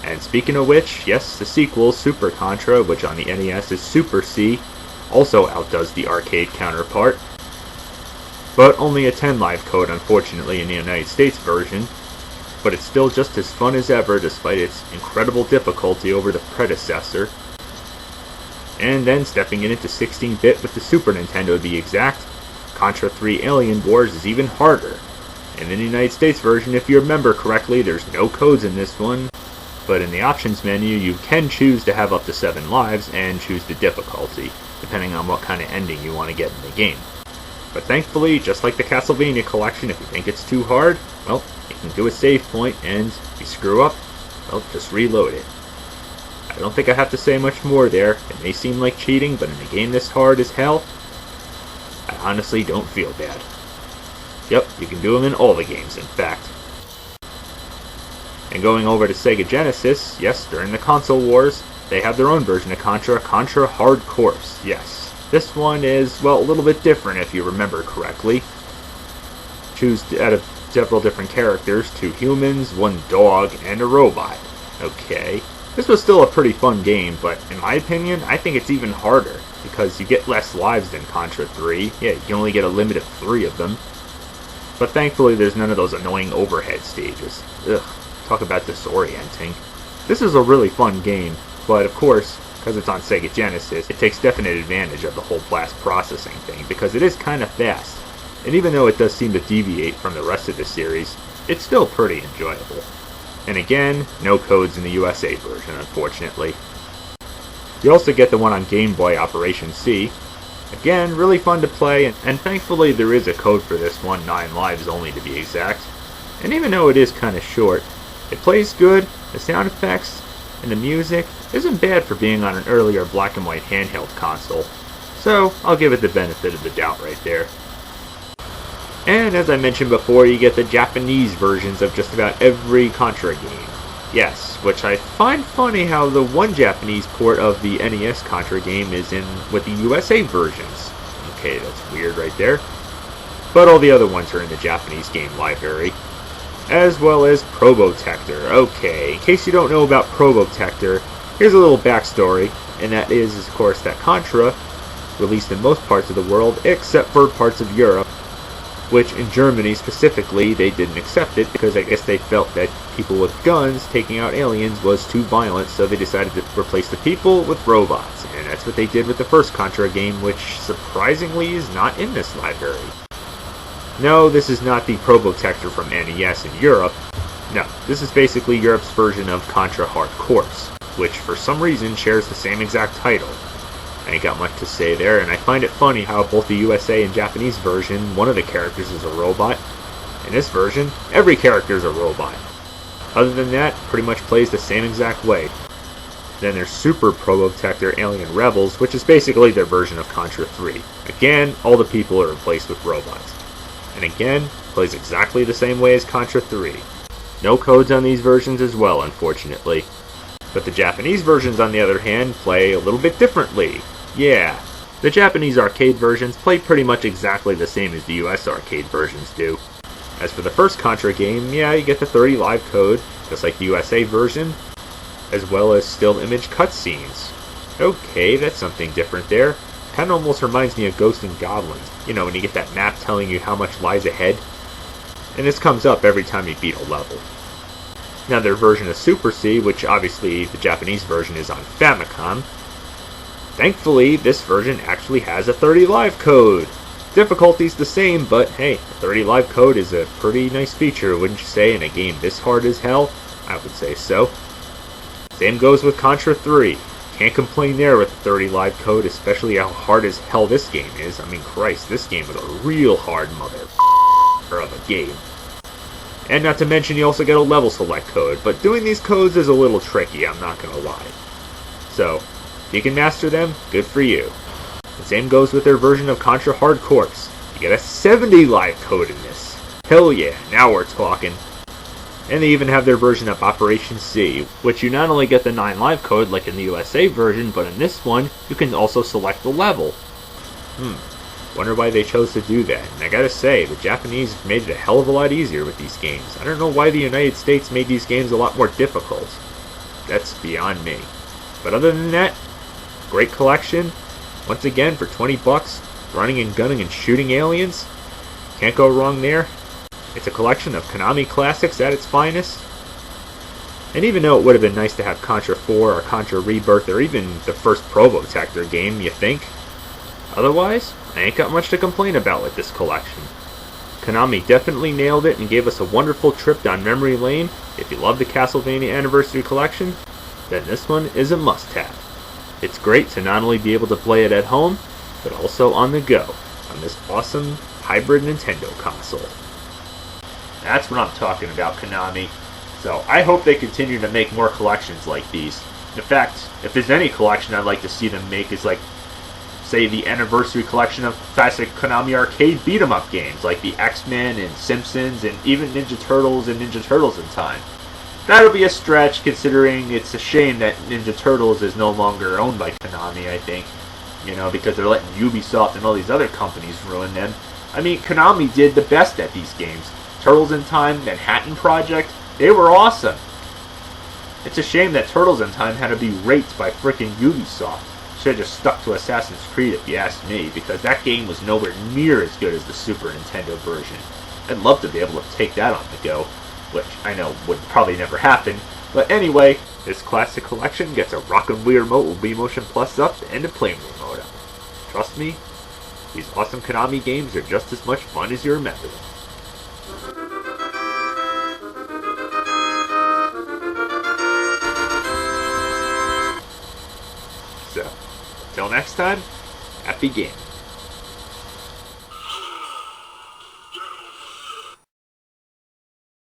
And speaking of which, yes, the sequel, Super Contra, which on the NES is Super C, also outdoes the arcade counterpart, but only a 10 live code unfortunately in the United States version, but it's still just as fun as ever despite its incredible difficulty over the predecessor. And then stepping in into 16-bit with the Super Nintendo to be exact, Contra 3 Alien Wars is even harder. And in the United States version, if you remember correctly, there's no codes in this one, but in the options menu you can choose to have up to 7 lives and choose the difficulty, depending on what kind of ending you want to get in the game. But thankfully, just like the Castlevania collection, if you think it's too hard, well, you can do a save point, and if you screw up, well, just reload it. I don't think I have to say much more there. It may seem like cheating, but in a game this hard as hell, I honestly don't feel bad. Yep, you can do them in all the games, in fact. And going over to Sega Genesis, yes, during the console wars, they have their own version of Contra, Contra Hard Course, yes. This one is, well, a little bit different if you remember correctly. Choose out of several different characters, 2 humans, 1 dog, and a robot. Okay. This was still a pretty fun game, but in my opinion, I think it's even harder, because you get less lives than Contra 3. Yeah, you can only get a limit of 3 of them. But thankfully there's none of those annoying overhead stages. Ugh, talk about disorienting. This is a really fun game, but of course, because it's on Sega Genesis, it takes definite advantage of the whole blast processing thing, because it is kind of fast. And even though it does seem to deviate from the rest of the series, it's still pretty enjoyable. And again, no codes in the USA version, unfortunately. You also get the one on Game Boy Operation C. Again, really fun to play, and thankfully there is a code for this one, 9 lives only to be exact. And even though it is kind of short, it plays good, the sound effects, and the music isn't bad for being on an earlier black and white handheld console. So, I'll give it the benefit of the doubt right there. And as I mentioned before, you get the Japanese versions of just about every Contra game. Yes, which I find funny how the one Japanese port of the NES Contra game is in with the USA versions. Okay, that's weird right there. But all the other ones are in the Japanese game library. As well as Probotector. Okay, in case you don't know about Probotector, here's a little backstory, and that is, of course, that Contra, released in most parts of the world except for parts of Europe, which in Germany specifically, they didn't accept it because I guess they felt that people with guns taking out aliens was too violent, so they decided to replace the people with robots. And that's what they did with the first Contra game, which surprisingly is not in this library. No, this is not the Probotector from NES in Europe. No, this is basically Europe's version of Contra Hard Course, which for some reason shares the same exact title. I ain't got much to say there, and I find it funny how both the USA and Japanese version, one of the characters is a robot. In this version, every character is a robot. Other than that, pretty much plays the same exact way. Then there's Super Probotector Alien Rebels, which is basically their version of Contra 3. Again, all the people are replaced with robots. And again, plays exactly the same way as Contra 3. No codes on these versions as well, unfortunately. But the Japanese versions, on the other hand, play a little bit differently. Yeah, the Japanese arcade versions play pretty much exactly the same as the US arcade versions do. As for the first Contra game, yeah, you get the 30 live code, just like the USA version, as well as still image cutscenes. Okay, that's something different there. Kinda almost reminds me of Ghosts and Goblins. You know, when you get that map telling you how much lies ahead. And this comes up every time you beat a level. Now their version of Super C, which obviously the Japanese version is on Famicom, thankfully this version actually has a 30 live code. Difficulty's the same, but hey, a 30 live code is a pretty nice feature, wouldn't you say, in a game this hard as hell? I would say so. Same goes with Contra 3. Can't complain there with the 30 live code, especially how hard as hell this game is. I mean, Christ, this game is a real hard mother of a game. And not to mention, you also get a level select code, but doing these codes is a little tricky, I'm not gonna lie. So, if you can master them, good for you. The same goes with their version of Contra Hard Course. You get a 70 live code in this. Hell yeah, now we're talking. And they even have their version of Operation C, which you not only get the 9 live code like in the USA version, but in this one, you can also select the level. Wonder why they chose to do that. And I gotta say, the Japanese made it a hell of a lot easier with these games. I don't know why the United States made these games a lot more difficult. that's beyond me. But other than that, great collection. Once again, for 20 bucks, running and gunning and shooting aliens. Can't go wrong there. It's a collection of Konami classics at its finest. And even though it would have been nice to have Contra 4 or Contra Rebirth or even the first Probotector game, you think? Otherwise, I ain't got much to complain about with this collection. Konami definitely nailed it and gave us a wonderful trip down memory lane. If you love the Castlevania Anniversary Collection, then this one is a must-have. It's great to not only be able to play it at home, but also on the go, on this awesome hybrid Nintendo console. That's what I'm talking about, Konami. So I hope they continue to make more collections like these. In fact, if there's any collection I'd like to see them make is like, say, the anniversary collection of classic Konami arcade beat-em-up games like the X-Men and Simpsons and even Ninja Turtles and Ninja Turtles in Time. That'll be a stretch considering it's a shame that Ninja Turtles is no longer owned by Konami, I think. You know, because they're letting Ubisoft and all these other companies ruin them. I mean, Konami did the best at these games. Turtles in Time, Manhattan Project, they were awesome. It's a shame that Turtles in Time had to be raped by frickin' Ubisoft. Should have just stuck to Assassin's Creed if you ask me, because that game was nowhere near as good as the Super Nintendo version. I'd love to be able to take that on the go, which I know would probably never happen. But anyway, this classic collection gets a rockin' Wii remote with Wii Motion Plus up and a playing remote up. Trust me, these awesome Konami games are just as much fun as you remember them. So, until next time, happy gaming.